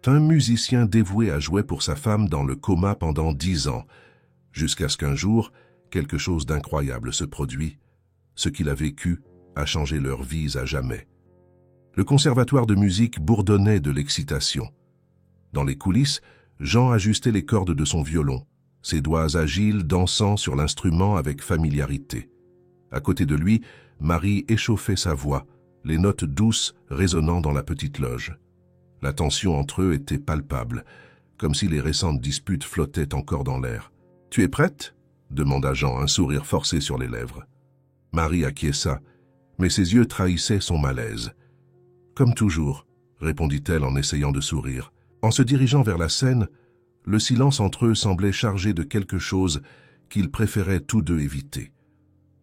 Un musicien dévoué à jouer pour sa femme dans le coma pendant 10 ans, jusqu'à ce qu'un jour, quelque chose d'incroyable se produit. Ce qu'il a vécu a changé leurs vies à jamais. Le conservatoire de musique bourdonnait de l'excitation. Dans les coulisses, Jean ajustait les cordes de son violon, ses doigts agiles dansant sur l'instrument avec familiarité. À côté de lui, Marie échauffait sa voix, les notes douces résonnant dans la petite loge. La tension entre eux était palpable, comme si les récentes disputes flottaient encore dans l'air. « Tu es prête ?» demanda Jean, un sourire forcé sur les lèvres. Marie acquiesça, mais ses yeux trahissaient son malaise. « Comme toujours », répondit-elle en essayant de sourire. En se dirigeant vers la scène, le silence entre eux semblait chargé de quelque chose qu'ils préféraient tous deux éviter.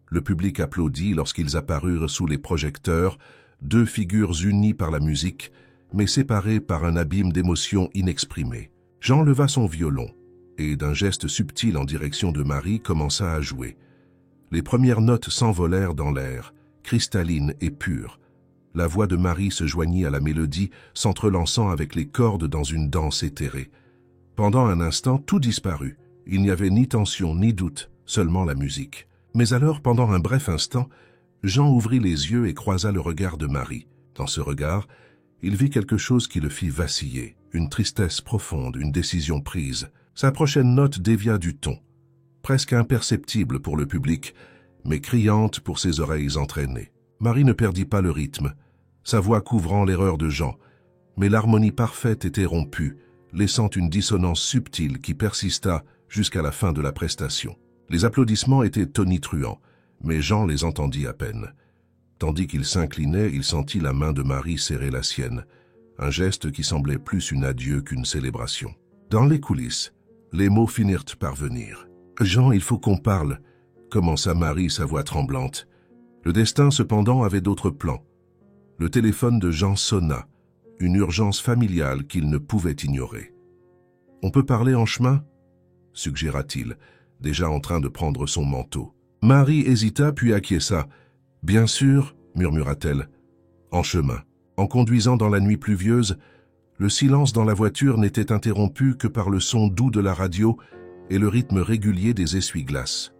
Le public applaudit lorsqu'ils apparurent sous les projecteurs, deux figures unies par la musique, mais séparées par un abîme d'émotions inexprimées. Jean leva son violon et, d'un geste subtil en direction de Marie, commença à jouer. Les premières notes s'envolèrent dans l'air, cristallines et pures. La voix de Marie se joignit à la mélodie, s'entrelançant avec les cordes dans une danse éthérée. Pendant un instant, tout disparut. Il n'y avait ni tension ni doute, seulement la musique. Mais alors, pendant un bref instant, Jean ouvrit les yeux et croisa le regard de Marie. Dans ce regard, il vit quelque chose qui le fit vaciller, une tristesse profonde, une décision prise. Sa prochaine note dévia du ton, presque imperceptible pour le public, mais criante pour ses oreilles entraînées. Marie ne perdit pas le rythme, sa voix couvrant l'erreur de Jean, mais l'harmonie parfaite était rompue, laissant une dissonance subtile qui persista jusqu'à la fin de la prestation. Les applaudissements étaient tonitruants, mais Jean les entendit à peine. Tandis qu'il s'inclinait, il sentit la main de Marie serrer la sienne, un geste qui semblait plus une adieu qu'une célébration. Dans les coulisses, les mots finirent par venir. « Jean, il faut qu'on parle », commença Marie, sa voix tremblante. Le destin, cependant, avait d'autres plans. Le téléphone de Jean sonna, une urgence familiale qu'il ne pouvait ignorer. « On peut parler en chemin ?» suggéra-t-il, déjà en train de prendre son manteau. Marie hésita puis acquiesça. « Bien sûr », murmura-t-elle. En chemin, en conduisant dans la nuit pluvieuse, le silence dans la voiture n'était interrompu que par le son doux de la radio et le rythme régulier des essuie-glaces.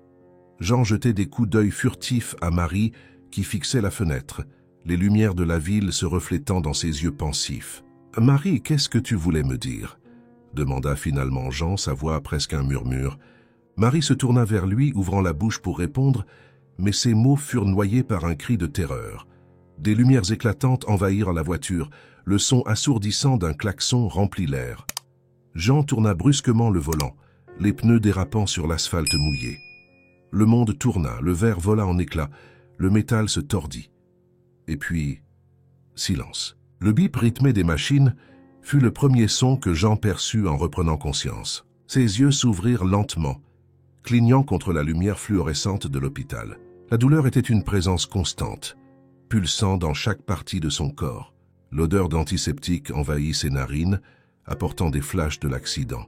Jean jetait des coups d'œil furtifs à Marie qui fixait la fenêtre, les lumières de la ville se reflétant dans ses yeux pensifs. « Marie, qu'est-ce que tu voulais me dire ?» demanda finalement Jean, sa voix presque un murmure. Marie se tourna vers lui, ouvrant la bouche pour répondre, mais ses mots furent noyés par un cri de terreur. Des lumières éclatantes envahirent la voiture, le son assourdissant d'un klaxon remplit l'air. Jean tourna brusquement le volant, les pneus dérapant sur l'asphalte mouillé. Le monde tourna, le verre vola en éclats, le métal se tordit. Et puis, silence. Le bip rythmé des machines fut le premier son que Jean perçut en reprenant conscience. Ses yeux s'ouvrirent lentement, clignant contre la lumière fluorescente de l'hôpital. La douleur était une présence constante, pulsant dans chaque partie de son corps. L'odeur d'antiseptique envahit ses narines, apportant des flashs de l'accident.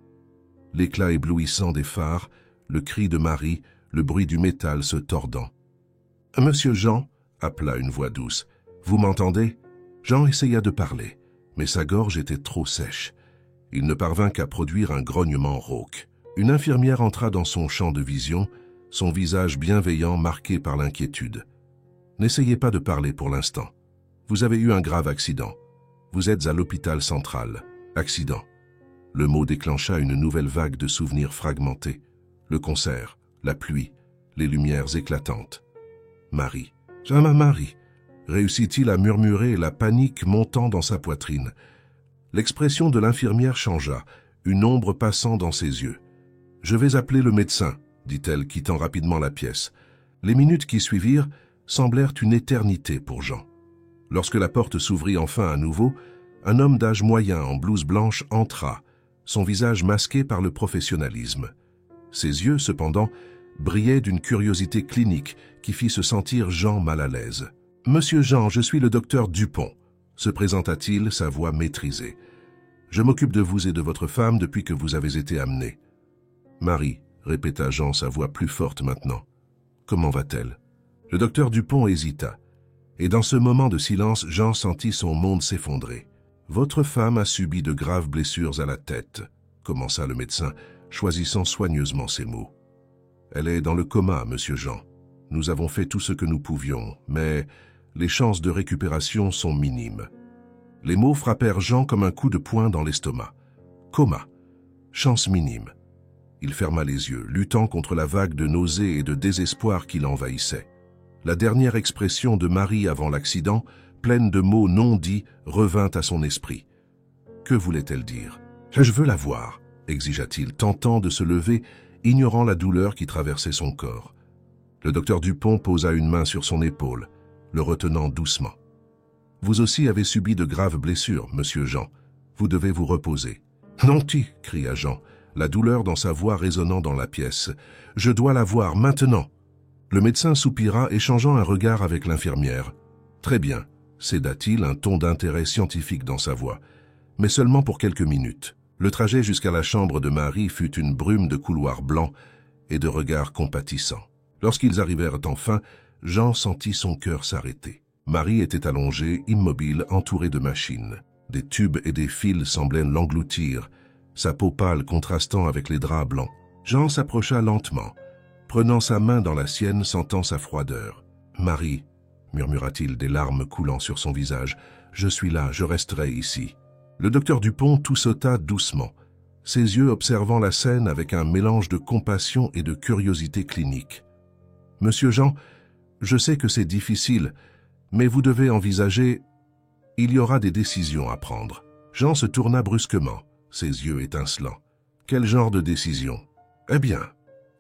L'éclat éblouissant des phares, le cri de Marie, le bruit du métal se tordant. « Monsieur Jean » appela une voix douce. « Vous m'entendez » Jean essaya de parler, mais sa gorge était trop sèche. Il ne parvint qu'à produire un grognement rauque. Une infirmière entra dans son champ de vision, son visage bienveillant marqué par l'inquiétude. « N'essayez pas de parler pour l'instant. Vous avez eu un grave accident. Vous êtes à l'hôpital central. Accident. » Le mot déclencha une nouvelle vague de souvenirs fragmentés. Le concert, la pluie, les lumières éclatantes. Marie. « Marie !» réussit-il à murmurer, la panique montant dans sa poitrine. L'expression de l'infirmière changea, une ombre passant dans ses yeux. « Je vais appeler le médecin », dit-elle, quittant rapidement la pièce. Les minutes qui suivirent semblèrent une éternité pour Jean. Lorsque la porte s'ouvrit enfin à nouveau, un homme d'âge moyen en blouse blanche entra, son visage masqué par le professionnalisme. Ses yeux, cependant, brillaient d'une curiosité clinique qui fit se sentir Jean mal à l'aise. « Monsieur Jean, je suis le docteur Dupont », se présenta-t-il, sa voix maîtrisée. « Je m'occupe de vous et de votre femme depuis que vous avez été amenée. »« Marie », répéta Jean, sa voix plus forte maintenant. « Comment va-t-elle » Le docteur Dupont hésita. Et dans ce moment de silence, Jean sentit son monde s'effondrer. Votre femme a subi de graves blessures à la tête, commença le médecin, choisissant soigneusement ses mots. Elle est dans le coma, monsieur Jean. Nous avons fait tout ce que nous pouvions, mais les chances de récupération sont minimes. Les mots frappèrent Jean comme un coup de poing dans l'estomac. Coma. Chance minime. Il ferma les yeux, luttant contre la vague de nausée et de désespoir qui l'envahissait. La dernière expression de Marie avant l'accident, pleine de mots non dits, revint à son esprit. Que voulait-elle dire? « Je veux la voir », exigea-t-il, tentant de se lever, ignorant la douleur qui traversait son corps. Le docteur Dupont posa une main sur son épaule, le retenant doucement. « Vous aussi avez subi de graves blessures, monsieur Jean. Vous devez vous reposer. »« Non, cria Jean, la douleur dans sa voix résonnant dans la pièce. « Je dois la voir maintenant. » Le médecin soupira, échangeant un regard avec l'infirmière. « Très bien, » céda-t-il, un ton d'intérêt scientifique dans sa voix, mais seulement pour quelques minutes. Le trajet jusqu'à la chambre de Marie fut une brume de couloirs blancs et de regards compatissants. Lorsqu'ils arrivèrent enfin, Jean sentit son cœur s'arrêter. Marie était allongée, immobile, entourée de machines. Des tubes et des fils semblaient l'engloutir, sa peau pâle contrastant avec les draps blancs. Jean s'approcha lentement, prenant sa main dans la sienne, sentant sa froideur. « Marie, » murmura-t-il, des larmes coulant sur son visage, « je suis là, je resterai ici. » Le docteur Dupont toussota doucement, ses yeux observant la scène avec un mélange de compassion et de curiosité clinique. « Monsieur Jean, je sais que c'est difficile, mais vous devez envisager... Il y aura des décisions à prendre. » Jean se tourna brusquement, ses yeux étincelants. « Quel genre de décision? »« Eh bien, »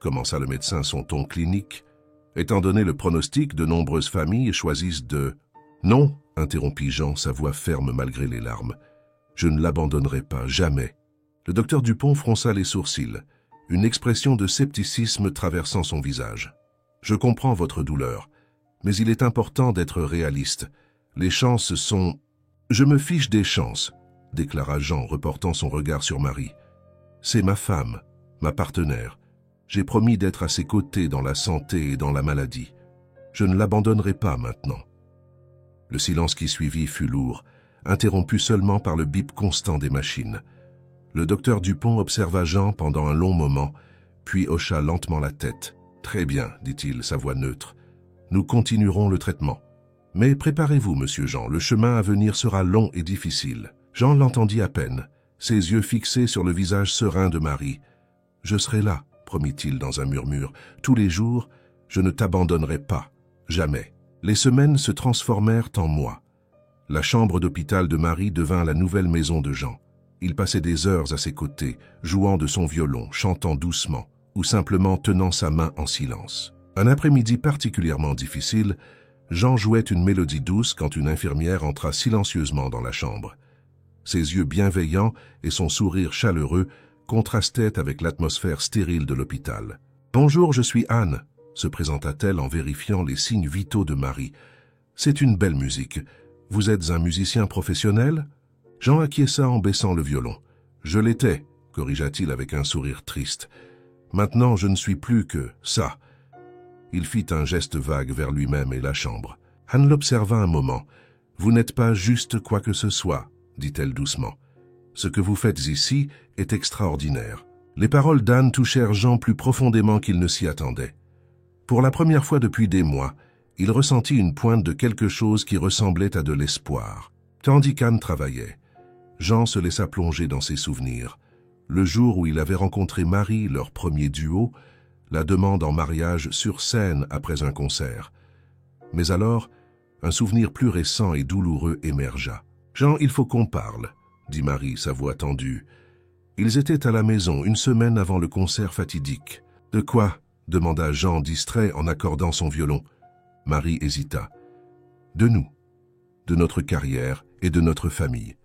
commença le médecin son ton clinique, « étant donné le pronostic, de nombreuses familles choisissent de... »« Non, » interrompit Jean, sa voix ferme malgré les larmes. « Je ne l'abandonnerai pas, jamais. » Le docteur Dupont fronça les sourcils, une expression de scepticisme traversant son visage. « Je comprends votre douleur, mais il est important d'être réaliste. Les chances sont... »« Je me fiche des chances, » déclara Jean, reportant son regard sur Marie. « C'est ma femme, ma partenaire. J'ai promis d'être à ses côtés dans la santé et dans la maladie. Je ne l'abandonnerai pas maintenant. » Le silence qui suivit fut lourd, interrompu seulement par le bip constant des machines. Le docteur Dupont observa Jean pendant un long moment, puis hocha lentement la tête. « Très bien, » dit-il, sa voix neutre. « Nous continuerons le traitement. Mais préparez-vous, monsieur Jean, le chemin à venir sera long et difficile. » Jean l'entendit à peine, ses yeux fixés sur le visage serein de Marie. « Je serai là, » promit-il dans un murmure. « Tous les jours, je ne t'abandonnerai pas, jamais. » Les semaines se transformèrent en mois. La chambre d'hôpital de Marie devint la nouvelle maison de Jean. Il passait des heures à ses côtés, jouant de son violon, chantant doucement, ou simplement tenant sa main en silence. Un après-midi particulièrement difficile, Jean jouait une mélodie douce quand une infirmière entra silencieusement dans la chambre. Ses yeux bienveillants et son sourire chaleureux contrastaient avec l'atmosphère stérile de l'hôpital. « Bonjour, je suis Anne », se présenta-t-elle en vérifiant les signes vitaux de Marie. « C'est une belle musique. Vous êtes un musicien professionnel ?» Jean acquiesça en baissant le violon. « Je l'étais », corrigea-t-il avec un sourire triste. « Maintenant, je ne suis plus que ça. » Il fit un geste vague vers lui-même et la chambre. Anne l'observa un moment. « Vous n'êtes pas juste quoi que ce soit, » dit-elle doucement. « Ce que vous faites ici est extraordinaire. » Les paroles d'Anne touchèrent Jean plus profondément qu'il ne s'y attendait. Pour la première fois depuis des mois, il ressentit une pointe de quelque chose qui ressemblait à de l'espoir. Tandis qu'Anne travaillait, Jean se laissa plonger dans ses souvenirs. Le jour où il avait rencontré Marie, leur premier duo, la demande en mariage sur scène après un concert. Mais alors, un souvenir plus récent et douloureux émergea. « Jean, il faut qu'on parle, » dit Marie, sa voix tendue. Ils étaient à la maison une semaine avant le concert fatidique. « De quoi ?» demanda Jean distrait en accordant son violon. Marie hésita. « De nous, de notre carrière et de notre famille. »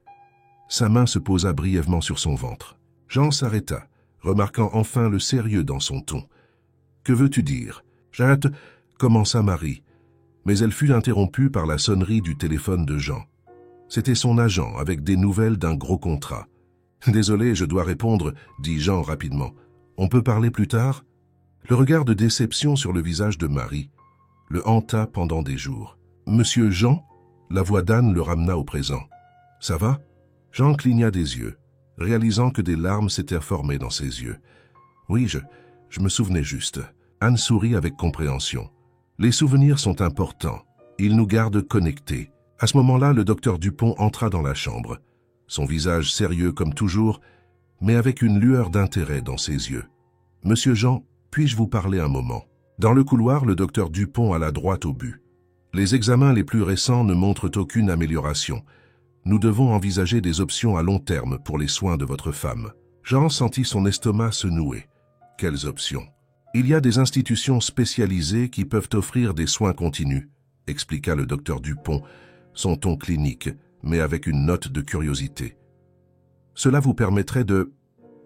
Sa main se posa brièvement sur son ventre. Jean s'arrêta, remarquant enfin le sérieux dans son ton. « Que veux-tu dire ?»« J'arrête, » commença Marie, mais elle fut interrompue par la sonnerie du téléphone de Jean. C'était son agent, avec des nouvelles d'un gros contrat. « Désolé, je dois répondre, » dit Jean rapidement. « On peut parler plus tard ?» Le regard de déception sur le visage de Marie le hanta pendant des jours. « Monsieur Jean ?» La voix d'Anne le ramena au présent. « Ça va ?» Jean cligna des yeux, réalisant que des larmes s'étaient formées dans ses yeux. Oui, je me souvenais juste. Anne sourit avec compréhension. Les souvenirs sont importants. Ils nous gardent connectés. À ce moment-là, le docteur Dupont entra dans la chambre. Son visage sérieux comme toujours, mais avec une lueur d'intérêt dans ses yeux. « Monsieur Jean, puis-je vous parler un moment ?» Dans le couloir, le docteur Dupont alla droit au but. « Les examens les plus récents ne montrent aucune amélioration. Nous devons envisager des options à long terme pour les soins de votre femme. » Jean sentit son estomac se nouer. Quelles options? Il y a des institutions spécialisées qui peuvent offrir des soins continus, expliqua le docteur Dupont, son ton clinique, mais avec une note de curiosité. Cela vous permettrait de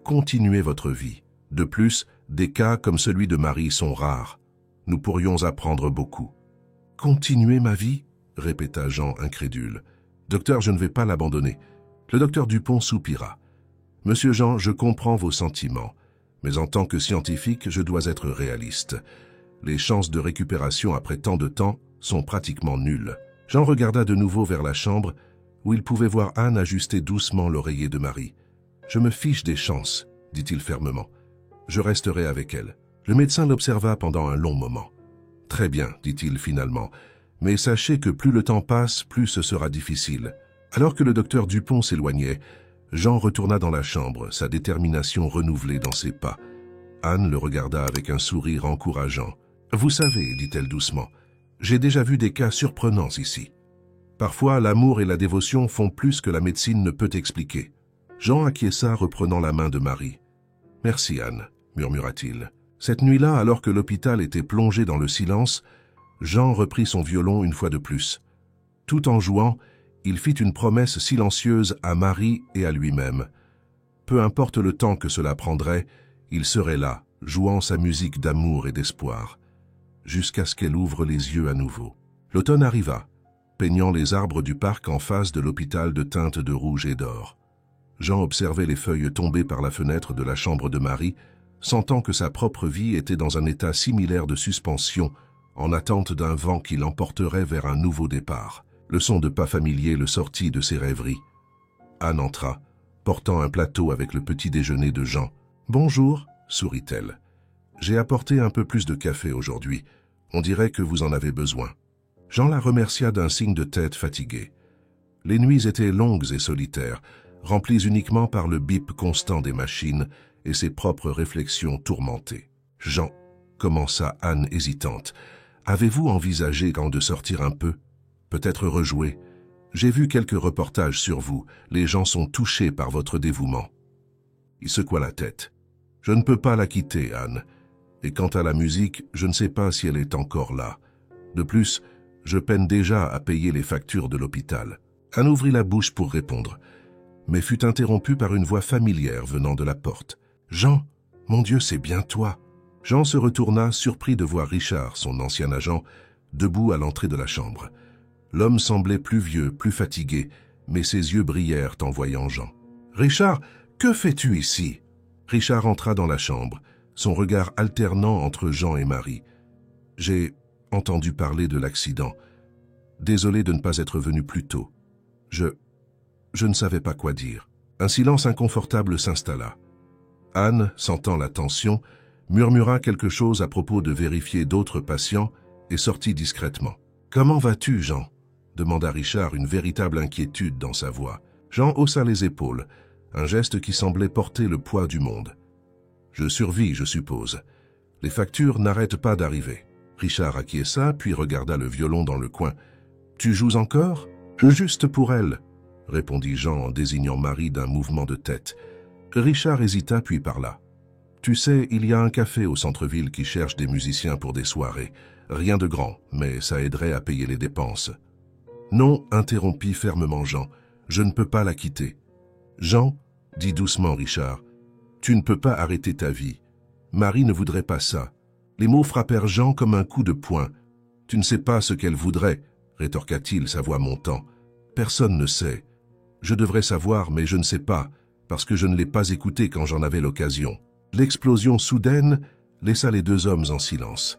continuer votre vie. De plus, des cas comme celui de Marie sont rares. Nous pourrions apprendre beaucoup. Continuer ma vie? Répéta Jean incrédule. Docteur, je ne vais pas l'abandonner. Le docteur Dupont soupira. Monsieur Jean, je comprends vos sentiments, mais en tant que scientifique, je dois être réaliste. Les chances de récupération après tant de temps sont pratiquement nulles. Jean regarda de nouveau vers la chambre, où il pouvait voir Anne ajuster doucement l'oreiller de Marie. « Je me fiche des chances, » dit-il fermement. « Je resterai avec elle. » Le médecin l'observa pendant un long moment. « Très bien, » dit-il finalement, « mais sachez que plus le temps passe, plus ce sera difficile. » Alors que le docteur Dupont s'éloignait, Jean retourna dans la chambre, sa détermination renouvelée dans ses pas. Anne le regarda avec un sourire encourageant. « Vous savez, dit-elle doucement, j'ai déjà vu des cas surprenants ici. Parfois, l'amour et la dévotion font plus que la médecine ne peut expliquer. » Jean acquiesça, reprenant la main de Marie. « Merci, Anne, » murmura-t-il. Cette nuit-là, alors que l'hôpital était plongé dans le silence, Jean reprit son violon une fois de plus. Tout en jouant, il fit une promesse silencieuse à Marie et à lui-même. Peu importe le temps que cela prendrait, il serait là, jouant sa musique d'amour et d'espoir, jusqu'à ce qu'elle ouvre les yeux à nouveau. L'automne arriva, peignant les arbres du parc en face de l'hôpital de teintes de rouge et d'or. Jean observait les feuilles tombées par la fenêtre de la chambre de Marie, sentant que sa propre vie était dans un état similaire de suspension, en attente d'un vent qui l'emporterait vers un nouveau départ. Le son de pas familiers le sortit de ses rêveries. Anne entra, portant un plateau avec le petit déjeuner de Jean. « Bonjour », sourit-elle. « J'ai apporté un peu plus de café aujourd'hui. On dirait que vous en avez besoin. » Jean la remercia d'un signe de tête fatigué. Les nuits étaient longues et solitaires, remplies uniquement par le bip constant des machines et ses propres réflexions tourmentées. « Jean, » commença Anne hésitante, « avez-vous envisagé quand de sortir un peu? Peut-être rejouer. J'ai vu quelques reportages sur vous. Les gens sont touchés par votre dévouement. » Il secoua la tête. « Je ne peux pas la quitter, Anne. Et quant à la musique, je ne sais pas si elle est encore là. De plus, je peine déjà à payer les factures de l'hôpital. » Anne ouvrit la bouche pour répondre, mais fut interrompue par une voix familière venant de la porte. « Jean, mon Dieu, c'est bien toi !» Jean se retourna, surpris de voir Richard, son ancien agent, debout à l'entrée de la chambre. L'homme semblait plus vieux, plus fatigué, mais ses yeux brillèrent en voyant Jean. « Richard, que fais-tu ici ?» Richard entra dans la chambre, son regard alternant entre Jean et Marie. « J'ai entendu parler de l'accident. Désolé de ne pas être venu plus tôt. Je ne savais pas quoi dire. » Un silence inconfortable s'installa. Anne, sentant la tension, murmura quelque chose à propos de vérifier d'autres patients et sortit discrètement. « Comment vas-tu, Jean ?» demanda Richard, une véritable inquiétude dans sa voix. Jean haussa les épaules, un geste qui semblait porter le poids du monde. « Je survis, je suppose. Les factures n'arrêtent pas d'arriver. » Richard acquiesça, puis regarda le violon dans le coin. « Tu joues encore ?»« Juste pour elle, » répondit Jean en désignant Marie d'un mouvement de tête. Richard hésita, puis parla. « Tu sais, il y a un café au centre-ville qui cherche des musiciens pour des soirées. Rien de grand, mais ça aiderait à payer les dépenses. » « Non, » interrompit fermement Jean, « je ne peux pas la quitter. »« Jean, » dit doucement Richard, « tu ne peux pas arrêter ta vie. Marie ne voudrait pas ça. » Les mots frappèrent Jean comme un coup de poing. « Tu ne sais pas ce qu'elle voudrait, » rétorqua-t-il, sa voix montant. « Personne ne sait. Je devrais savoir, mais je ne sais pas, parce que je ne l'ai pas écouté quand j'en avais l'occasion. » L'explosion soudaine laissa les deux hommes en silence.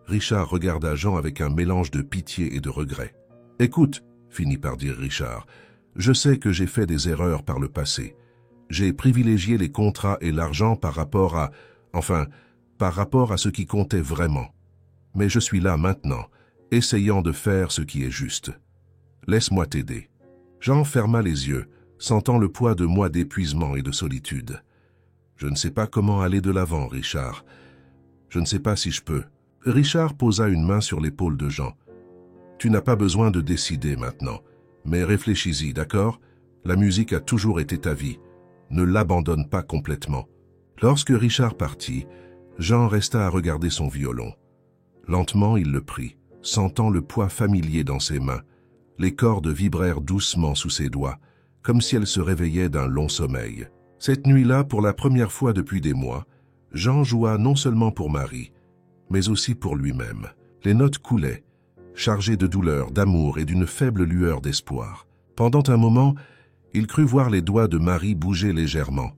Richard regarda Jean avec un mélange de pitié et de regret. « Écoute, » finit par dire Richard, Je sais que j'ai fait des erreurs par le passé. J'ai privilégié les contrats et l'argent par rapport à ce qui comptait vraiment. Mais je suis là maintenant, essayant de faire ce qui est juste. Laisse-moi t'aider. » Jean ferma les yeux, sentant le poids de mois d'épuisement et de solitude. « Je ne sais pas comment aller de l'avant, Richard. Je ne sais pas si je peux. » Richard posa une main sur l'épaule de Jean. « Tu n'as pas besoin de décider maintenant, mais réfléchis-y, d'accord? La musique a toujours été ta vie. Ne l'abandonne pas complètement. » Lorsque Richard partit, Jean resta à regarder son violon. Lentement, il le prit, sentant le poids familier dans ses mains. Les cordes vibrèrent doucement sous ses doigts, comme si elles se réveillaient d'un long sommeil. Cette nuit-là, pour la première fois depuis des mois, Jean joua non seulement pour Marie, mais aussi pour lui-même. Les notes coulaient, chargées de douleur, d'amour et d'une faible lueur d'espoir. Pendant un moment, il crut voir les doigts de Marie bouger légèrement,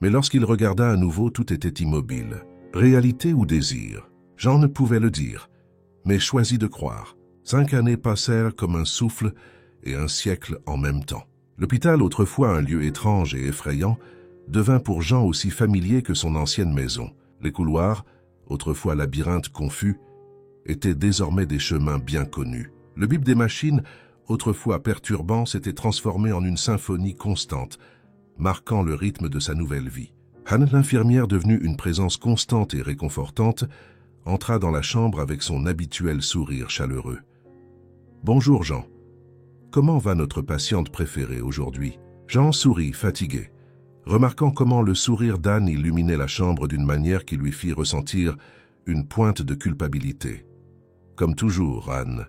mais lorsqu'il regarda à nouveau, tout était immobile. Réalité ou désir? Jean ne pouvait le dire, mais choisit de croire. 5 années passèrent comme un souffle et un siècle en même temps. L'hôpital, autrefois un lieu étrange et effrayant, devint pour Jean aussi familier que son ancienne maison. Les couloirs, autrefois labyrinthes confus, étaient désormais des chemins bien connus. Le bip des machines, autrefois perturbant, s'était transformé en une symphonie constante, marquant le rythme de sa nouvelle vie. Anne, l'infirmière devenue une présence constante et réconfortante, entra dans la chambre avec son habituel sourire chaleureux. « Bonjour Jean. Comment va notre patiente préférée aujourd'hui ?» Jean sourit, fatigué, remarquant comment le sourire d'Anne illuminait la chambre d'une manière qui lui fit ressentir une pointe de culpabilité. Comme toujours, Anne,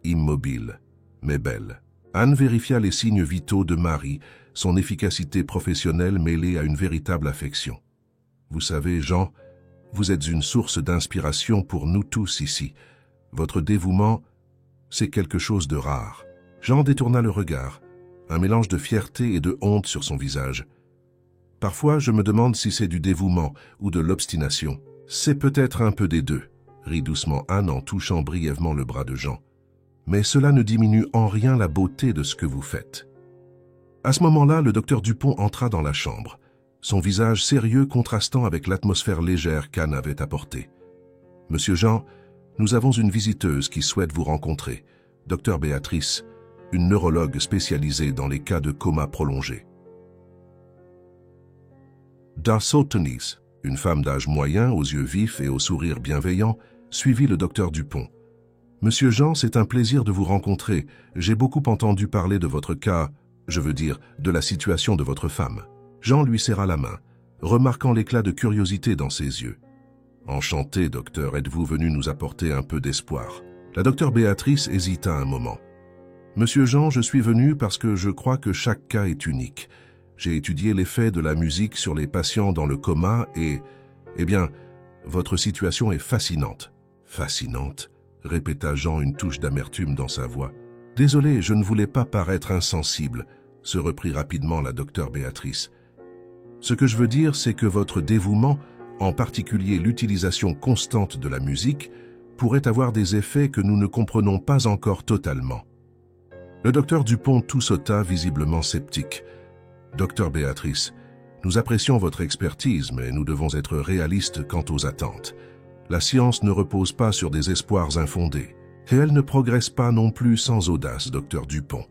immobile, mais belle. Anne vérifia les signes vitaux de Marie, son efficacité professionnelle mêlée à une véritable affection. « Vous savez, Jean, vous êtes une source d'inspiration pour nous tous ici. Votre dévouement, c'est quelque chose de rare. » Jean détourna le regard, un mélange de fierté et de honte sur son visage. « Parfois, je me demande si c'est du dévouement ou de l'obstination. C'est peut-être un peu des deux, » rit doucement Anne en touchant brièvement le bras de Jean. « Mais cela ne diminue en rien la beauté de ce que vous faites. » À ce moment-là, le docteur Dupont entra dans la chambre, son visage sérieux contrastant avec l'atmosphère légère qu'Anne avait apportée. « Monsieur Jean, nous avons une visiteuse qui souhaite vous rencontrer, docteur Béatrice, une neurologue spécialisée dans les cas de coma prolongé. » Darsotenis, une femme d'âge moyen, aux yeux vifs et au sourire bienveillant, suivit le docteur Dupont. « Monsieur Jean, c'est un plaisir de vous rencontrer. J'ai beaucoup entendu parler de votre cas, je veux dire, de la situation de votre femme. » Jean lui serra la main, remarquant l'éclat de curiosité dans ses yeux. « Enchanté, docteur, êtes-vous venu nous apporter un peu d'espoir ?» La docteure Béatrice hésita un moment. « Monsieur Jean, je suis venu parce que je crois que chaque cas est unique. J'ai étudié l'effet de la musique sur les patients dans le coma et... Eh bien, votre situation est fascinante. »« Fascinante ?» répéta Jean, une touche d'amertume dans sa voix. « Désolé, je ne voulais pas paraître insensible, » se reprit rapidement la docteure Béatrice. « Ce que je veux dire, c'est que votre dévouement, en particulier l'utilisation constante de la musique, pourrait avoir des effets que nous ne comprenons pas encore totalement. » Le docteur Dupont tout sauta, visiblement sceptique. « Docteur Béatrice, nous apprécions votre expertise, mais nous devons être réalistes quant aux attentes. La science ne repose pas sur des espoirs infondés. Et elle ne progresse pas non plus sans audace, docteur Dupont, »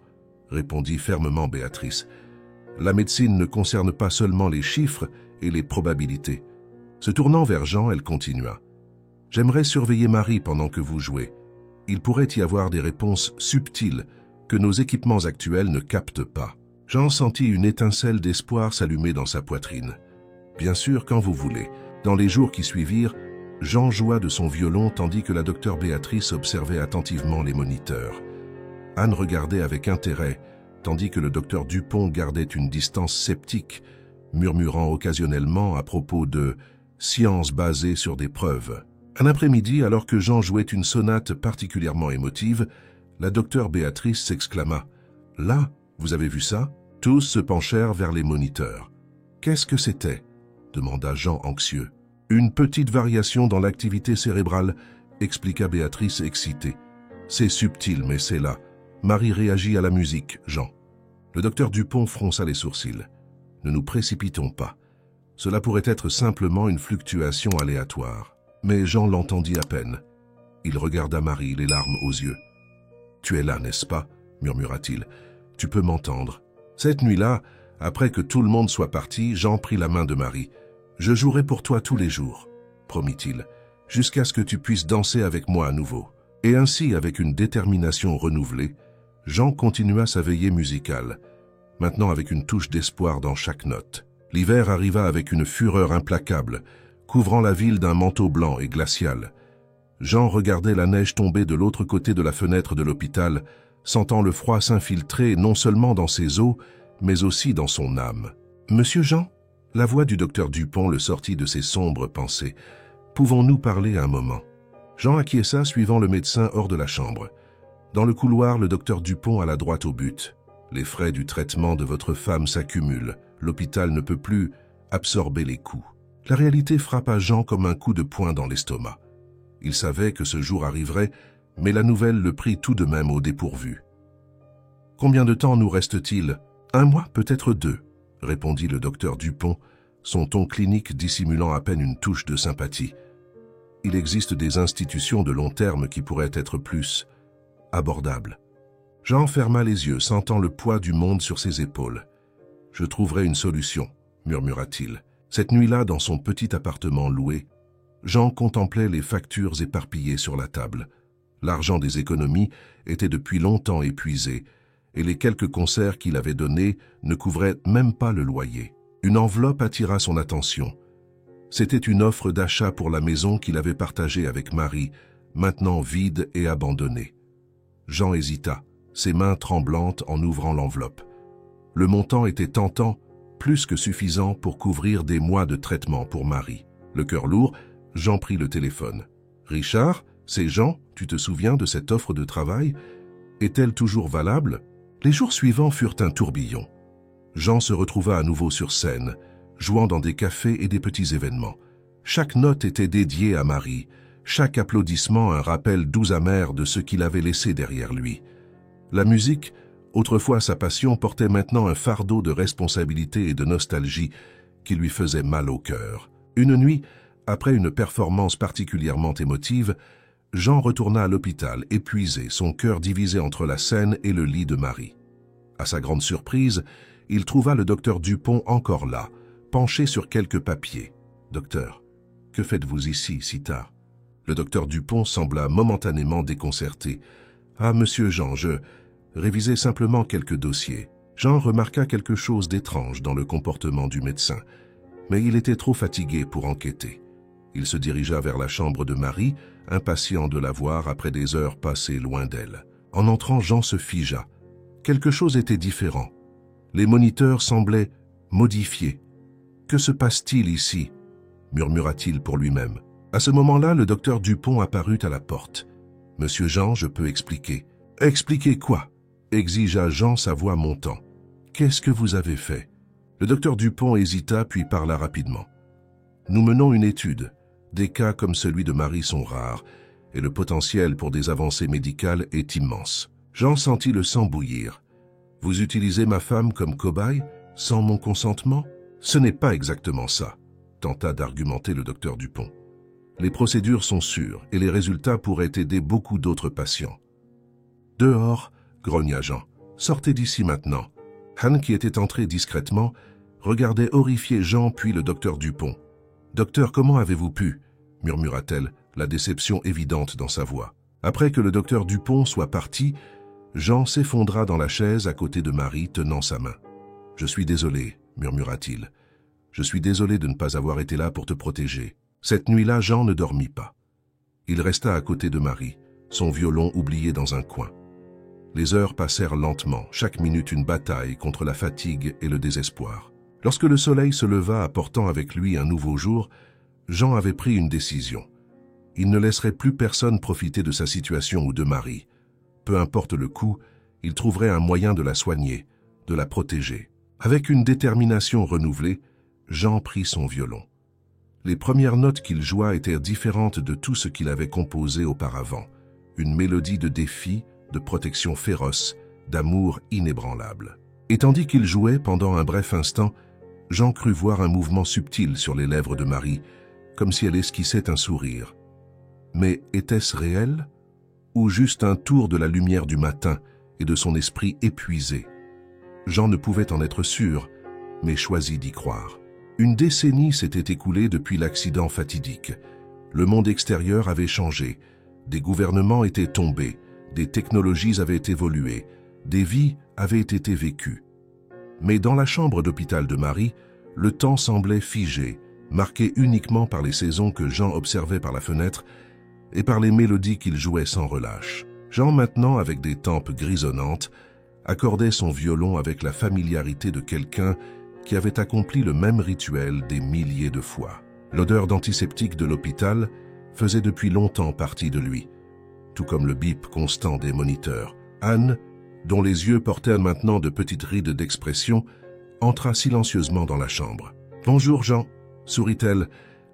répondit fermement Béatrice. « La médecine ne concerne pas seulement les chiffres et les probabilités. » Se tournant vers Jean, elle continua. « J'aimerais surveiller Marie pendant que vous jouez. Il pourrait y avoir des réponses subtiles que nos équipements actuels ne captent pas. » Jean sentit une étincelle d'espoir s'allumer dans sa poitrine. « Bien sûr, quand vous voulez. » Dans les jours qui suivirent, Jean joua de son violon tandis que la docteure Béatrice observait attentivement les moniteurs. Anne regardait avec intérêt, tandis que le docteur Dupont gardait une distance sceptique, murmurant occasionnellement à propos de « science basée sur des preuves ». Un après-midi, alors que Jean jouait une sonate particulièrement émotive, la docteure Béatrice s'exclama « Là, vous avez vu ça ?» Tous se penchèrent vers les moniteurs. « Qu'est-ce que c'était » demanda Jean anxieux. « Une petite variation dans l'activité cérébrale » expliqua Béatrice excitée. « C'est subtil, mais c'est là. Marie réagit à la musique, Jean. » Le docteur Dupont fronça les sourcils. « Ne nous précipitons pas. Cela pourrait être simplement une fluctuation aléatoire. » Mais Jean l'entendit à peine. Il regarda Marie, les larmes aux yeux. « Tu es là, n'est-ce pas ?» murmura-t-il. « Tu peux m'entendre. » Cette nuit-là, après que tout le monde soit parti, Jean prit la main de Marie. « Je jouerai pour toi tous les jours, » promit-il, « jusqu'à ce que tu puisses danser avec moi à nouveau. » Et ainsi, avec une détermination renouvelée, Jean continua sa veillée musicale, maintenant avec une touche d'espoir dans chaque note. L'hiver arriva avec une fureur implacable, couvrant la ville d'un manteau blanc et glacial. Jean regardait la neige tomber de l'autre côté de la fenêtre de l'hôpital, sentant le froid s'infiltrer non seulement dans ses os, mais aussi dans son âme. « Monsieur Jean ?» La voix du docteur Dupont le sortit de ses sombres pensées. « Pouvons-nous parler un moment ?» Jean acquiesça, suivant le médecin hors de la chambre. Dans le couloir, le docteur Dupont alla droit au but. « Les frais du traitement de votre femme s'accumulent. L'hôpital ne peut plus absorber les coûts. » La réalité frappa Jean comme un coup de poing dans l'estomac. Il savait que ce jour arriverait, mais la nouvelle le prit tout de même au dépourvu. « Combien de temps nous reste-t-il ? 1 mois, peut-être 2, répondit le docteur Dupont, son ton clinique dissimulant à peine une touche de sympathie. Il existe des institutions de long terme qui pourraient être plus abordables. Jean ferma les yeux, sentant le poids du monde sur ses épaules. « Je trouverai une solution, » murmura-t-il. Cette nuit-là, dans son petit appartement loué, Jean contemplait les factures éparpillées sur la table. L'argent des économies était depuis longtemps épuisé, et les quelques concerts qu'il avait donnés ne couvraient même pas le loyer. Une enveloppe attira son attention. C'était une offre d'achat pour la maison qu'il avait partagée avec Marie, maintenant vide et abandonnée. Jean hésita, ses mains tremblantes en ouvrant l'enveloppe. Le montant était tentant, plus que suffisant pour couvrir des mois de traitement pour Marie. Le cœur lourd, Jean prit le téléphone. « Richard, c'est Jean, tu te souviens de cette offre de travail? Est-elle toujours valable ?» Les jours suivants furent un tourbillon. Jean se retrouva à nouveau sur scène, jouant dans des cafés et des petits événements. Chaque note était dédiée à Marie, chaque applaudissement un rappel doux amer de ce qu'il avait laissé derrière lui. La musique, autrefois sa passion, portait maintenant un fardeau de responsabilité et de nostalgie qui lui faisait mal au cœur. Une nuit, après une performance particulièrement émotive, Jean retourna à l'hôpital, épuisé, son cœur divisé entre la scène et le lit de Marie. À sa grande surprise, il trouva le docteur Dupont encore là, penché sur quelques papiers. « Docteur, que faites-vous ici, si tard ?» Le docteur Dupont sembla momentanément déconcerté. « Ah, monsieur Jean, je révisais simplement quelques dossiers. » Jean remarqua quelque chose d'étrange dans le comportement du médecin, mais il était trop fatigué pour enquêter. Il se dirigea vers la chambre de Marie, impatient de la voir après des heures passées loin d'elle. En entrant, Jean se figea. Quelque chose était différent. Les moniteurs semblaient modifiés. « Que se passe-t-il ici ?» murmura-t-il pour lui-même. À ce moment-là, le docteur Dupont apparut à la porte. « Monsieur Jean, je peux expliquer. »« Expliquer quoi ?» exigea Jean, sa voix montant. « Qu'est-ce que vous avez fait ?» Le docteur Dupont hésita puis parla rapidement. « Nous menons une étude. Des cas comme celui de Marie sont rares, et le potentiel pour des avancées médicales est immense. » Jean sentit le sang bouillir. « Vous utilisez ma femme comme cobaye, sans mon consentement ?»« Ce n'est pas exactement ça, » tenta d'argumenter le docteur Dupont. « Les procédures sont sûres, et les résultats pourraient aider beaucoup d'autres patients. »« Dehors !» grogna Jean. « Sortez d'ici maintenant. » Anne, qui était entrée discrètement, regardait horrifié Jean puis le docteur Dupont. « Docteur, comment avez-vous pu ?» murmura-t-elle, la déception évidente dans sa voix. Après que le docteur Dupont soit parti, Jean s'effondra dans la chaise à côté de Marie, tenant sa main. « Je suis désolé, » murmura-t-il. « Je suis désolé de ne pas avoir été là pour te protéger. » Cette nuit-là, Jean ne dormit pas. Il resta à côté de Marie, son violon oublié dans un coin. Les heures passèrent lentement, chaque minute une bataille contre la fatigue et le désespoir. Lorsque le soleil se leva apportant avec lui un nouveau jour, Jean avait pris une décision. Il ne laisserait plus personne profiter de sa situation ou de Marie. Peu importe le coût, il trouverait un moyen de la soigner, de la protéger. Avec une détermination renouvelée, Jean prit son violon. Les premières notes qu'il joua étaient différentes de tout ce qu'il avait composé auparavant. Une mélodie de défi, de protection féroce, d'amour inébranlable. Et tandis qu'il jouait pendant un bref instant, Jean crut voir un mouvement subtil sur les lèvres de Marie, comme si elle esquissait un sourire. Mais était-ce réel, ou juste un tour de la lumière du matin et de son esprit épuisé? Jean ne pouvait en être sûr, mais choisit d'y croire. Une décennie s'était écoulée depuis l'accident fatidique. Le monde extérieur avait changé, des gouvernements étaient tombés, des technologies avaient évolué, des vies avaient été vécues. Mais dans la chambre d'hôpital de Marie, le temps semblait figé, marqué uniquement par les saisons que Jean observait par la fenêtre et par les mélodies qu'il jouait sans relâche. Jean, maintenant avec des tempes grisonnantes, accordait son violon avec la familiarité de quelqu'un qui avait accompli le même rituel des milliers de fois. L'odeur d'antiseptique de l'hôpital faisait depuis longtemps partie de lui, tout comme le bip constant des moniteurs. Anne, dont les yeux portaient maintenant de petites rides d'expression, entra silencieusement dans la chambre. « Bonjour Jean », sourit-elle,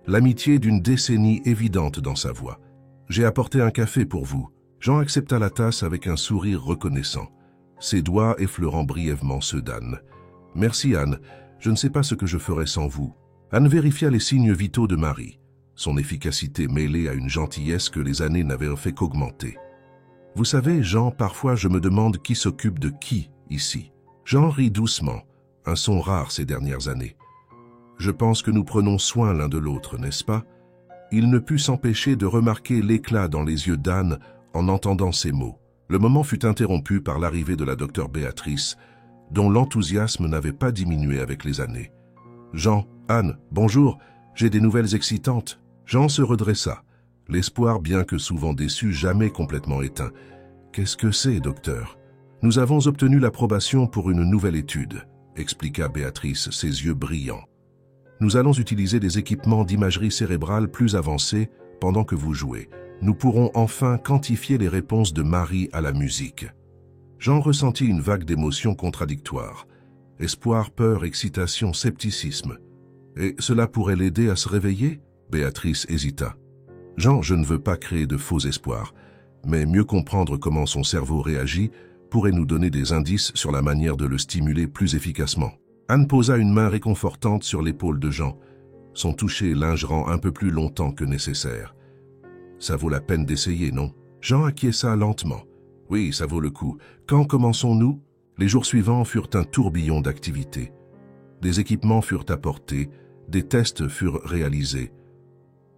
l'amitié d'une décennie évidente dans sa voix. « J'ai apporté un café pour vous. » Jean accepta la tasse avec un sourire reconnaissant, ses doigts effleurant brièvement ceux d'Anne. « Merci Anne, je ne sais pas ce que je ferais sans vous. » Anne vérifia les signes vitaux de Marie, son efficacité mêlée à une gentillesse que les années n'avaient fait qu'augmenter. « Vous savez, Jean, parfois je me demande qui s'occupe de qui ici. » Jean rit doucement, un son rare ces dernières années. « Je pense que nous prenons soin l'un de l'autre, n'est-ce pas ?» Il ne put s'empêcher de remarquer l'éclat dans les yeux d'Anne en entendant ces mots. Le moment fut interrompu par l'arrivée de la docteure Béatrice, dont l'enthousiasme n'avait pas diminué avec les années. « Jean, Anne, bonjour, j'ai des nouvelles excitantes. » Jean se redressa, l'espoir, bien que souvent déçu, jamais complètement éteint. « Qu'est-ce que c'est, docteur ?»« Nous avons obtenu l'approbation pour une nouvelle étude, » expliqua Béatrice, ses yeux brillants. « Nous allons utiliser des équipements d'imagerie cérébrale plus avancés pendant que vous jouez. Nous pourrons enfin quantifier les réponses de Marie à la musique. » Jean ressentit une vague d'émotions contradictoires. Espoir, peur, excitation, scepticisme. « Et cela pourrait l'aider à se réveiller ?» Béatrice hésita. « Jean, je ne veux pas créer de faux espoirs, mais mieux comprendre comment son cerveau réagit pourrait nous donner des indices sur la manière de le stimuler plus efficacement. » Anne posa une main réconfortante sur l'épaule de Jean, son toucher lingerant un peu plus longtemps que nécessaire. « Ça vaut la peine d'essayer, non ?» Jean acquiesça lentement. « Oui, ça vaut le coup. Quand commençons-nous » Les jours suivants furent un tourbillon d'activités. Des équipements furent apportés, des tests furent réalisés.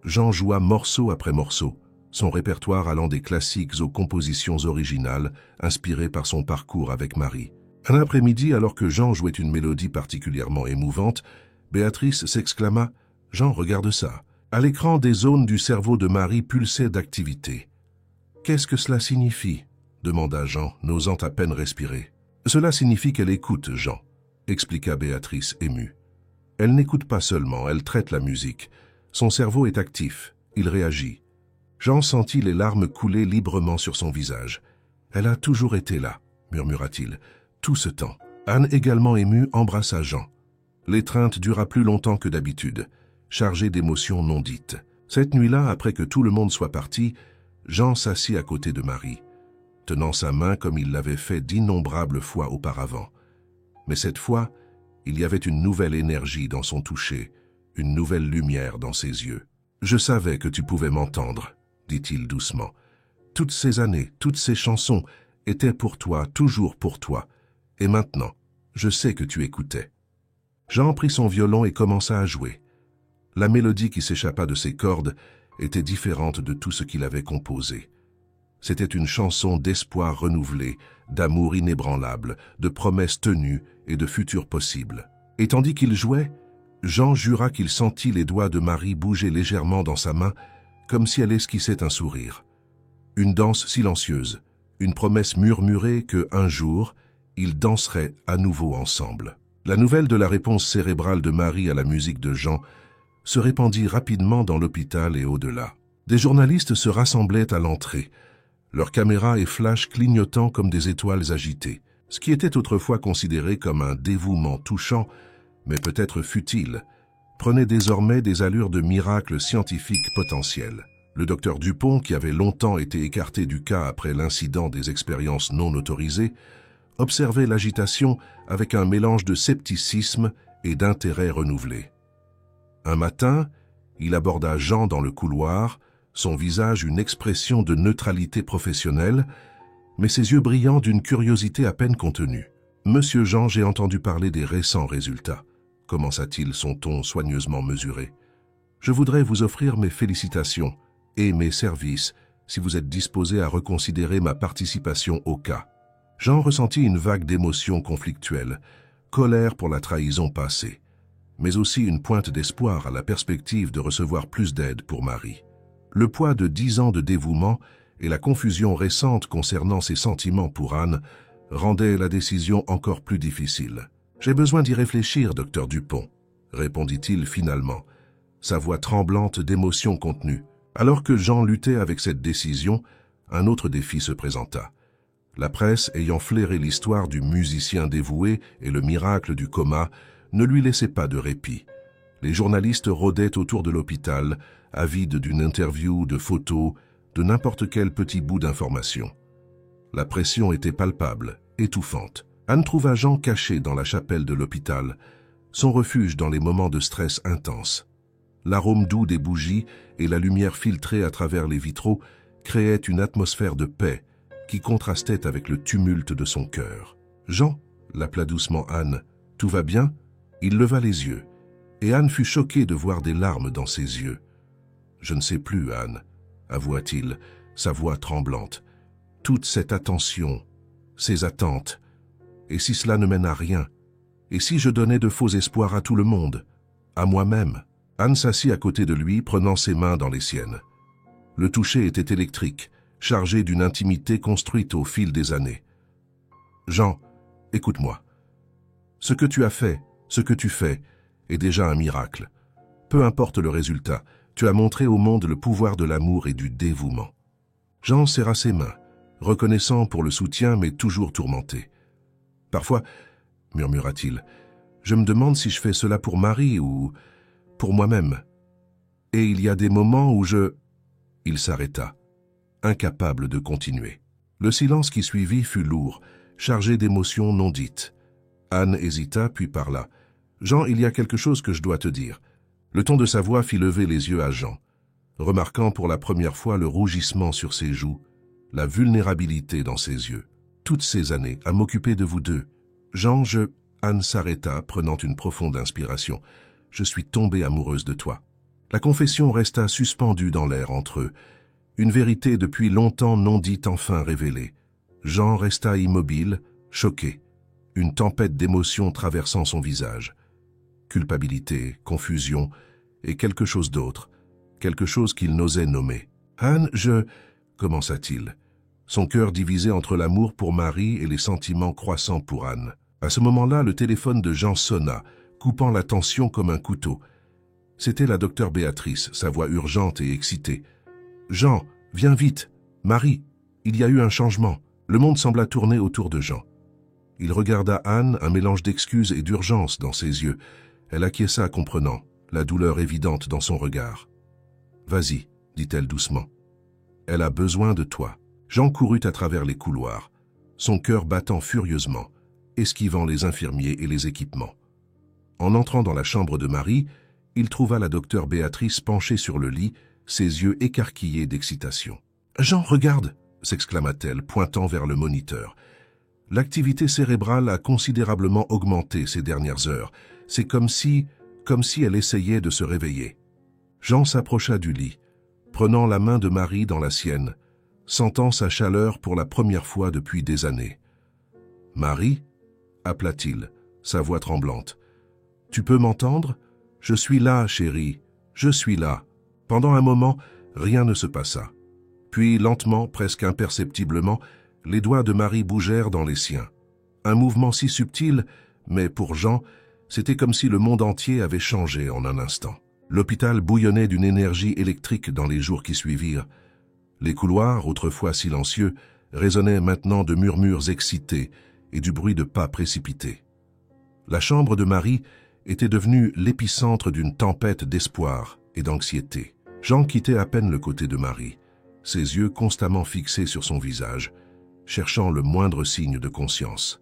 Jean joua morceau après morceau, son répertoire allant des classiques aux compositions originales inspirées par son parcours avec Marie. Un après-midi, alors que Jean jouait une mélodie particulièrement émouvante, Béatrice s'exclama « Jean, regarde ça !» À l'écran, des zones du cerveau de Marie pulsaient d'activité. « Qu'est-ce que cela signifie ?» demanda Jean, n'osant à peine respirer. « Cela signifie qu'elle écoute, Jean », expliqua Béatrice émue. « Elle n'écoute pas seulement, elle traite la musique. Son cerveau est actif, il réagit. » Jean sentit les larmes couler librement sur son visage. « Elle a toujours été là, » murmura-t-il. Tout ce temps. Anne, également émue, embrassa Jean. L'étreinte dura plus longtemps que d'habitude, chargée d'émotions non dites. Cette nuit-là, après que tout le monde soit parti, Jean s'assit à côté de Marie, tenant sa main comme il l'avait fait d'innombrables fois auparavant. Mais cette fois, il y avait une nouvelle énergie dans son toucher, une nouvelle lumière dans ses yeux. « Je savais que tu pouvais m'entendre, » dit-il doucement. « Toutes ces années, toutes ces chansons étaient pour toi, toujours pour toi. Et maintenant, je sais que tu écoutais. » Jean prit son violon et commença à jouer. La mélodie qui s'échappa de ses cordes était différente de tout ce qu'il avait composé. C'était une chanson d'espoir renouvelé, d'amour inébranlable, de promesses tenues et de futurs possibles. Et tandis qu'il jouait, Jean jura qu'il sentit les doigts de Marie bouger légèrement dans sa main, comme si elle esquissait un sourire. Une danse silencieuse, une promesse murmurée que, un jour, ils danseraient à nouveau ensemble. La nouvelle de la réponse cérébrale de Marie à la musique de Jean se répandit rapidement dans l'hôpital et au-delà. Des journalistes se rassemblaient à l'entrée, leurs caméras et flashs clignotant comme des étoiles agitées, ce qui était autrefois considéré comme un dévouement touchant, mais peut-être futile, prenait désormais des allures de miracle scientifique potentiel. Le docteur Dupont, qui avait longtemps été écarté du cas après l'incident des expériences non autorisées, observait l'agitation avec un mélange de scepticisme et d'intérêt renouvelé. Un matin, il aborda Jean dans le couloir, son visage une expression de neutralité professionnelle, mais ses yeux brillants d'une curiosité à peine contenue. « Monsieur Jean, j'ai entendu parler des récents résultats, » commença-t-il, son ton soigneusement mesuré. « Je voudrais vous offrir mes félicitations et mes services si vous êtes disposé à reconsidérer ma participation au cas. » Jean ressentit une vague d'émotions conflictuelles, colère pour la trahison passée, mais aussi une pointe d'espoir à la perspective de recevoir plus d'aide pour Marie. Le poids de 10 ans de dévouement et la confusion récente concernant ses sentiments pour Anne rendaient la décision encore plus difficile. « J'ai besoin d'y réfléchir, docteur Dupont », répondit-il finalement, sa voix tremblante d'émotion contenue. Alors que Jean luttait avec cette décision, un autre défi se présenta. La presse, ayant flairé l'histoire du musicien dévoué et le miracle du coma, ne lui laissait pas de répit. Les journalistes rôdaient autour de l'hôpital, avides d'une interview, de photos, de n'importe quel petit bout d'information. La pression était palpable, étouffante. Anne trouva Jean caché dans la chapelle de l'hôpital, son refuge dans les moments de stress intense. L'arôme doux des bougies et la lumière filtrée à travers les vitraux créaient une atmosphère de paix qui contrastait avec le tumulte de son cœur. « Jean » l'appela doucement Anne. « Tout va bien ?» Il leva les yeux, et Anne fut choquée de voir des larmes dans ses yeux. « Je ne sais plus, Anne », avoua-t-il, sa voix tremblante. « Toute cette attention, ces attentes, et si cela ne mène à rien? Et si je donnais de faux espoirs à tout le monde, à moi-même ?» Anne s'assit à côté de lui, prenant ses mains dans les siennes. Le toucher était électrique, chargé d'une intimité construite au fil des années. « Jean, écoute-moi. Ce que tu as fait, ce que tu fais, est déjà un miracle. Peu importe le résultat, tu as montré au monde le pouvoir de l'amour et du dévouement. » Jean serra ses mains, reconnaissant pour le soutien mais toujours tourmenté. « Parfois, murmura-t-il, je me demande si je fais cela pour Marie ou pour moi-même. Et il y a des moments où je... » Il s'arrêta, incapable de continuer. Le silence qui suivit fut lourd, chargé d'émotions non dites. Anne hésita, puis parla. « Jean, il y a quelque chose que je dois te dire. » Le ton de sa voix fit lever les yeux à Jean, remarquant pour la première fois le rougissement sur ses joues, la vulnérabilité dans ses yeux. « Toutes ces années, à m'occuper de vous deux. Jean, Anne s'arrêta, prenant une profonde inspiration. « Je suis tombée amoureuse de toi. » La confession resta suspendue dans l'air entre eux, une vérité depuis longtemps non dite enfin révélée. Jean resta immobile, choqué, une tempête d'émotions traversant son visage. Culpabilité, confusion et quelque chose d'autre, quelque chose qu'il n'osait nommer. « Anne, commença-t-il, son cœur divisé entre l'amour pour Marie et les sentiments croissants pour Anne. À ce moment-là, le téléphone de Jean sonna, coupant la tension comme un couteau. C'était la docteure Béatrice, sa voix urgente et excitée. « Jean, viens vite. Marie, il y a eu un changement. » Le monde sembla tourner autour de Jean. Il regarda Anne, un mélange d'excuses et d'urgence dans ses yeux. Elle acquiesça comprenant, la douleur évidente dans son regard. « Vas-y, dit-elle doucement. Elle a besoin de toi. » Jean courut à travers les couloirs, son cœur battant furieusement, esquivant les infirmiers et les équipements. En entrant dans la chambre de Marie, il trouva la docteure Béatrice penchée sur le lit, ses yeux écarquillés d'excitation. « Jean, regarde !» s'exclama-t-elle, pointant vers le moniteur. L'activité cérébrale a considérablement augmenté ces dernières heures. C'est comme si elle essayait de se réveiller. Jean s'approcha du lit, prenant la main de Marie dans la sienne, sentant sa chaleur pour la première fois depuis des années. « Marie » appela-t-il, sa voix tremblante. « Tu peux m'entendre ? Je suis là, chérie, je suis là. » Pendant un moment, rien ne se passa. Puis, lentement, presque imperceptiblement, les doigts de Marie bougèrent dans les siens. Un mouvement si subtil, mais pour Jean, c'était comme si le monde entier avait changé en un instant. L'hôpital bouillonnait d'une énergie électrique dans les jours qui suivirent. Les couloirs, autrefois silencieux, résonnaient maintenant de murmures excités et du bruit de pas précipités. La chambre de Marie était devenue l'épicentre d'une tempête d'espoir et d'anxiété. Jean quittait à peine le côté de Marie, ses yeux constamment fixés sur son visage, cherchant le moindre signe de conscience.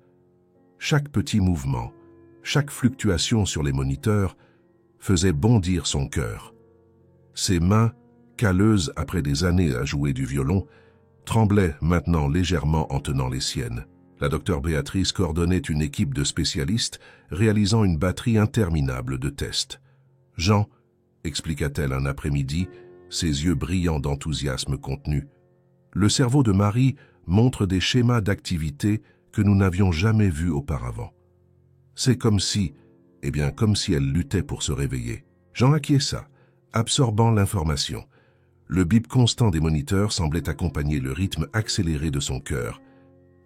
Chaque petit mouvement, chaque fluctuation sur les moniteurs faisait bondir son cœur. Ses mains, calleuses après des années à jouer du violon, tremblaient maintenant légèrement en tenant les siennes. La docteure Béatrice coordonnait une équipe de spécialistes réalisant une batterie interminable de tests. « Jean, » expliqua-t-elle un après-midi, ses yeux brillants d'enthousiasme contenu, « le cerveau de Marie montre des schémas d'activité que nous n'avions jamais vus auparavant. C'est comme si elle luttait pour se réveiller. » Jean acquiesça, absorbant l'information. Le bip constant des moniteurs semblait accompagner le rythme accéléré de son cœur.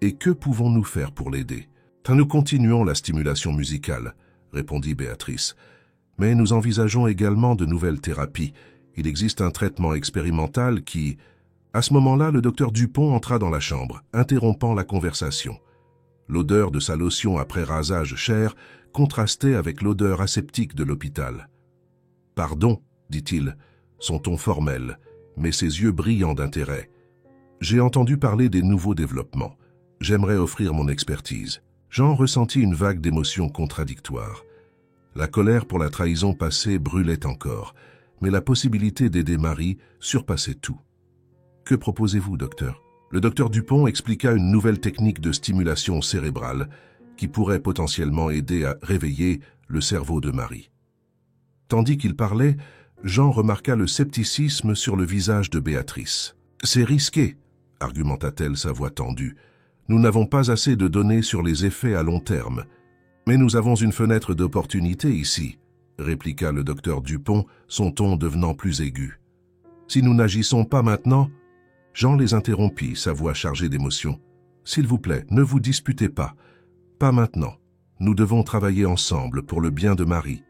Et que pouvons-nous faire pour l'aider? Nous continuons la stimulation musicale, répondit Béatrice. Mais nous envisageons également de nouvelles thérapies. Il existe un traitement expérimental qui... À ce moment-là, le docteur Dupont entra dans la chambre, interrompant la conversation. L'odeur de sa lotion après rasage cher contrastait avec l'odeur aseptique de l'hôpital. « Pardon, » dit-il, son ton formel, mais ses yeux brillants d'intérêt. « J'ai entendu parler des nouveaux développements. J'aimerais offrir mon expertise. » Jean ressentit une vague d'émotions contradictoires. La colère pour la trahison passée brûlait encore, mais la possibilité d'aider Marie surpassait tout. « Que proposez-vous, docteur ?» Le docteur Dupont expliqua une nouvelle technique de stimulation cérébrale qui pourrait potentiellement aider à réveiller le cerveau de Marie. Tandis qu'il parlait, Jean remarqua le scepticisme sur le visage de Béatrice. « C'est risqué, » argumenta-t-elle sa voix tendue. « Nous n'avons pas assez de données sur les effets à long terme. Mais nous avons une fenêtre d'opportunité ici, » répliqua le docteur Dupont, son ton devenant plus aigu. « Si nous n'agissons pas maintenant... » Jean les interrompit, sa voix chargée d'émotion. « S'il vous plaît, ne vous disputez pas. Pas maintenant. Nous devons travailler ensemble pour le bien de Marie. »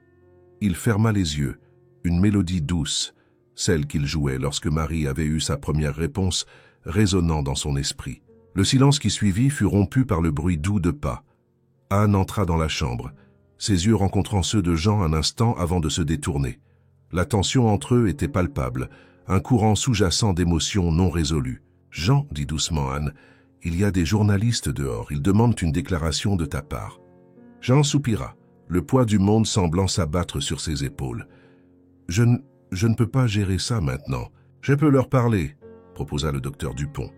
Il ferma les yeux, une mélodie douce, celle qu'il jouait lorsque Marie avait eu sa première réponse, résonnant dans son esprit. Le silence qui suivit fut rompu par le bruit doux de pas. Anne entra dans la chambre, ses yeux rencontrant ceux de Jean un instant avant de se détourner. La tension entre eux était palpable, un courant sous-jacent d'émotions non résolues. « Jean, » dit doucement Anne, « il y a des journalistes dehors, ils demandent une déclaration de ta part. » Jean soupira, le poids du monde semblant s'abattre sur ses épaules. « Je ne peux pas gérer ça maintenant. Je peux leur parler, » proposa le docteur Dupont,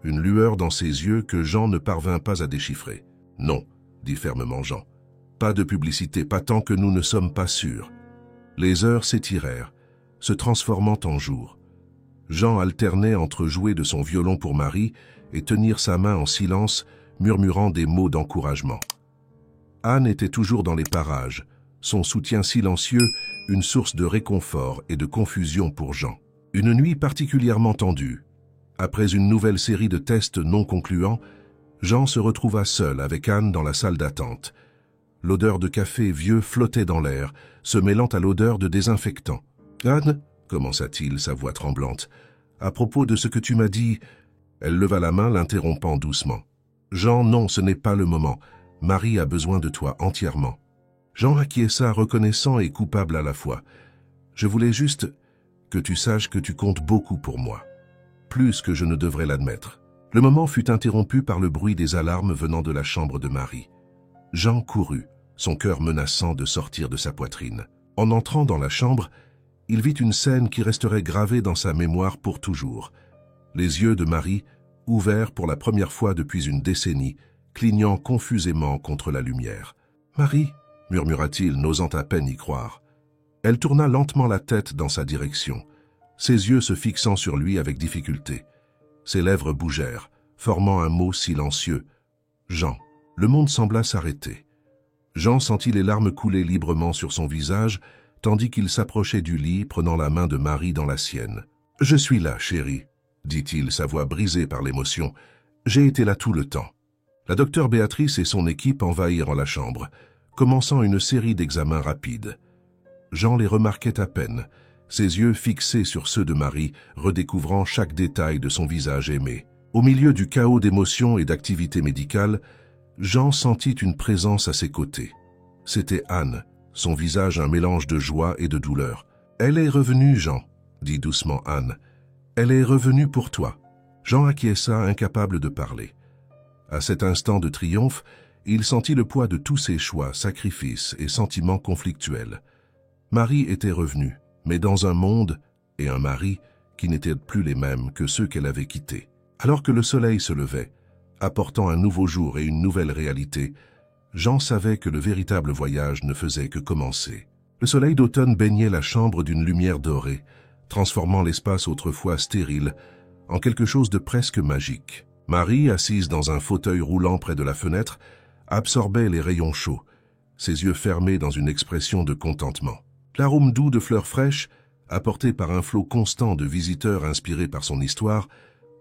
une lueur dans ses yeux que Jean ne parvint pas à déchiffrer. « Non, » dit fermement Jean. « Pas de publicité, pas tant que nous ne sommes pas sûrs. » Les heures s'étirèrent, se transformant en jours. Jean alternait entre jouer de son violon pour Marie et tenir sa main en silence, murmurant des mots d'encouragement. Anne était toujours dans les parages, son soutien silencieux, une source de réconfort et de confusion pour Jean. Une nuit particulièrement tendue. Après une nouvelle série de tests non concluants, Jean se retrouva seul avec Anne dans la salle d'attente. L'odeur de café vieux flottait dans l'air, se mêlant à l'odeur de désinfectant. « Anne » commença-t-il, sa voix tremblante. « À propos de ce que tu m'as dit... » Elle leva la main, l'interrompant doucement. « Jean, non, ce n'est pas le moment. Marie a besoin de toi entièrement. » Jean acquiesça, reconnaissant et coupable à la fois. « Je voulais juste que tu saches que tu comptes beaucoup pour moi. Plus que je ne devrais l'admettre. » Le moment fut interrompu par le bruit des alarmes venant de la chambre de Marie. Jean courut, son cœur menaçant de sortir de sa poitrine. En entrant dans la chambre, il vit une scène qui resterait gravée dans sa mémoire pour toujours. Les yeux de Marie, ouverts pour la première fois depuis une décennie, clignant confusément contre la lumière. « Marie » murmura-t-il, n'osant à peine y croire. Elle tourna lentement la tête dans sa direction, ses yeux se fixant sur lui avec difficulté. Ses lèvres bougèrent, formant un mot silencieux. « Jean ». Le monde sembla s'arrêter. Jean sentit les larmes couler librement sur son visage, tandis qu'il s'approchait du lit, prenant la main de Marie dans la sienne. « Je suis là, chérie, » dit-il, sa voix brisée par l'émotion. « J'ai été là tout le temps. » La docteure Béatrice et son équipe envahirent la chambre, commençant une série d'examens rapides. Jean les remarquait à peine, ses yeux fixés sur ceux de Marie, redécouvrant chaque détail de son visage aimé. Au milieu du chaos d'émotions et d'activités médicales, Jean sentit une présence à ses côtés. C'était Anne, son visage un mélange de joie et de douleur. « Elle est revenue, Jean, » dit doucement Anne. « Elle est revenue pour toi. » Jean acquiesça, incapable de parler. À cet instant de triomphe, Il sentit le poids de tous ses choix, sacrifices et sentiments conflictuels. Marie était revenue, mais dans un monde et un mari qui n'étaient plus les mêmes que ceux qu'elle avait quittés. Alors que le soleil se levait, apportant un nouveau jour et une nouvelle réalité, Jean savait que le véritable voyage ne faisait que commencer. Le soleil d'automne baignait la chambre d'une lumière dorée, transformant l'espace autrefois stérile en quelque chose de presque magique. Marie, assise dans un fauteuil roulant près de la fenêtre, absorbait les rayons chauds, ses yeux fermés dans une expression de contentement. L'arôme doux de fleurs fraîches, apporté par un flot constant de visiteurs inspirés par son histoire,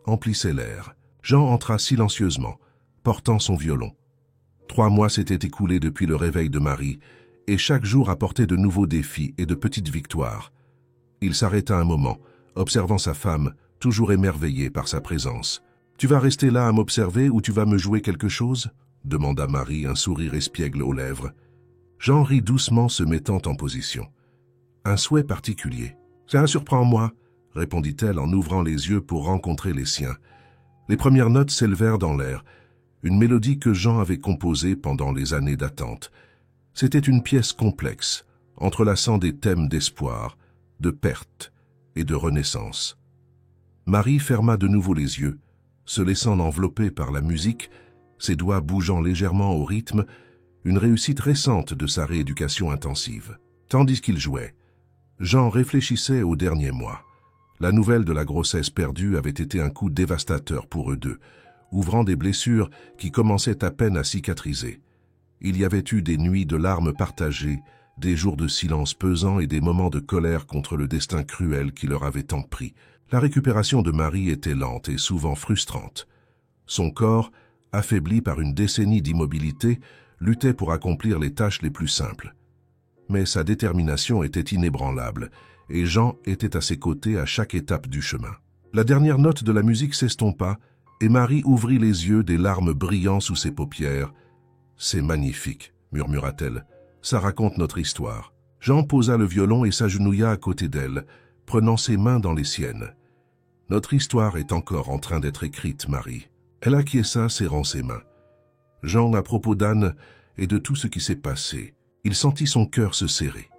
emplissait l'air. Jean entra silencieusement, portant son violon. 3 mois s'étaient écoulés depuis le réveil de Marie, et chaque jour apportait de nouveaux défis et de petites victoires. Il s'arrêta un moment, observant sa femme, toujours émerveillée par sa présence. « Tu vas rester là à m'observer ou tu vas me jouer quelque chose ?» demanda Marie, un sourire espiègle aux lèvres. Jean rit doucement, se mettant en position. « Un souhait particulier. »« Ça surprend-moi, » répondit-elle en ouvrant les yeux pour rencontrer les siens. Les premières notes s'élevèrent dans l'air, une mélodie que Jean avait composée pendant les années d'attente. C'était une pièce complexe, entrelaçant des thèmes d'espoir, de perte et de renaissance. Marie ferma de nouveau les yeux, se laissant envelopper par la musique, ses doigts bougeant légèrement au rythme, une réussite récente de sa rééducation intensive. Tandis qu'il jouait, Jean réfléchissait aux derniers mois. La nouvelle de la grossesse perdue avait été un coup dévastateur pour eux deux, ouvrant des blessures qui commençaient à peine à cicatriser. Il y avait eu des nuits de larmes partagées, des jours de silence pesant et des moments de colère contre le destin cruel qui leur avait tant pris. La récupération de Marie était lente et souvent frustrante. Son corps, affaibli par une décennie d'immobilité, luttait pour accomplir les tâches les plus simples. Mais sa détermination était inébranlable, et Jean était à ses côtés à chaque étape du chemin. La dernière note de la musique s'estompa, et Marie ouvrit les yeux, des larmes brillant sous ses paupières. « C'est magnifique, » murmura-t-elle. « Ça raconte notre histoire. » Jean posa le violon et s'agenouilla à côté d'elle, prenant ses mains dans les siennes. « Notre histoire est encore en train d'être écrite, Marie. » Elle acquiesça, serrant ses mains. Jean, à propos d'Anne et de tout ce qui s'est passé, il sentit son cœur se serrer.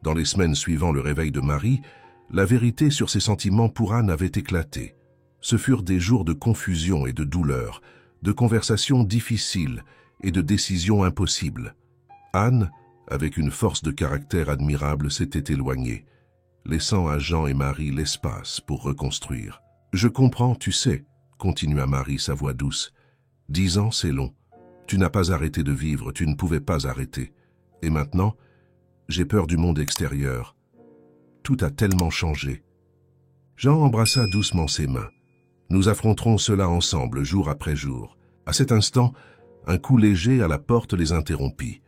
Dans les semaines suivant le réveil de Marie, la vérité sur ses sentiments pour Anne avait éclaté. Ce furent des jours de confusion et de douleur, de conversations difficiles et de décisions impossibles. Anne, avec une force de caractère admirable, s'était éloignée, laissant à Jean et Marie l'espace pour reconstruire. « Je comprends, tu sais, » continua Marie, sa voix douce. « 10 ans, c'est long. Tu n'as pas arrêté de vivre, tu ne pouvais pas arrêter. Et maintenant, j'ai peur du monde extérieur. Tout a tellement changé. » Jean embrassa doucement ses mains. « Nous affronterons cela ensemble, jour après jour. » À cet instant, un coup léger à la porte les interrompit.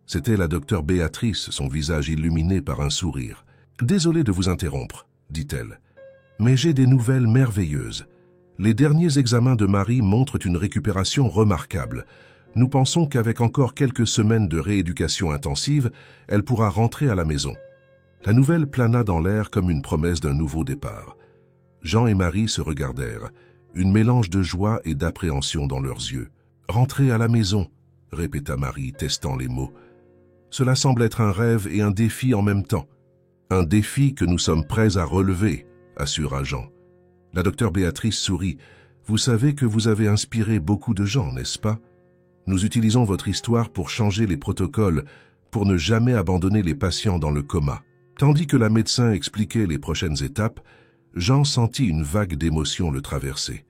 C'était la docteure Béatrice, son visage illuminé par un sourire. « Désolée de vous interrompre, » dit-elle, « mais j'ai des nouvelles merveilleuses. Les derniers examens de Marie montrent une récupération remarquable. Nous pensons qu'avec encore quelques semaines de rééducation intensive, elle pourra rentrer à la maison. » La nouvelle plana dans l'air comme une promesse d'un nouveau départ. Jean et Marie se regardèrent, une mélange de joie et d'appréhension dans leurs yeux. « Rentrer à la maison », répéta Marie, testant les mots. « Cela semble être un rêve et un défi en même temps. »« Un défi que nous sommes prêts à relever », assura Jean. La docteure Béatrice sourit. « Vous savez que vous avez inspiré beaucoup de gens, n'est-ce pas? Nous utilisons votre histoire pour changer les protocoles, pour ne jamais abandonner les patients dans le coma. » Tandis que la médecin expliquait les prochaines étapes, Jean sentit une vague d'émotion le traverser.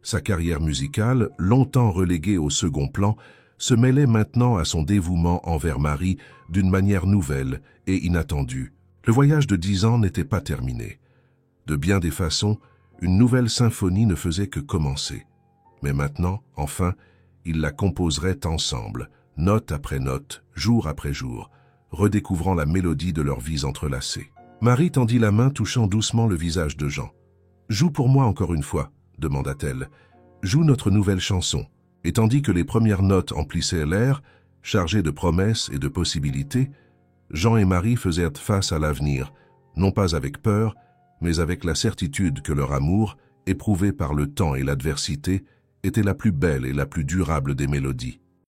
Sa carrière musicale, longtemps reléguée au second plan, se mêlait maintenant à son dévouement envers Marie d'une manière nouvelle et inattendue. Le voyage de 10 ans n'était pas terminé. De bien des façons, une nouvelle symphonie ne faisait que commencer. Mais maintenant, enfin, ils la composeraient ensemble, note après note, jour après jour, redécouvrant la mélodie de leurs vies entrelacées. Marie tendit la main, touchant doucement le visage de Jean. « Joue pour moi encore une fois, » demanda-t-elle. « Joue notre nouvelle chanson. » Et tandis que les premières notes emplissaient l'air, chargées de promesses et de possibilités, Jean et Marie faisaient face à l'avenir, non pas avec peur, mais avec la certitude que leur amour, éprouvé par le temps et l'adversité, était la plus belle et la plus durable des mélodies.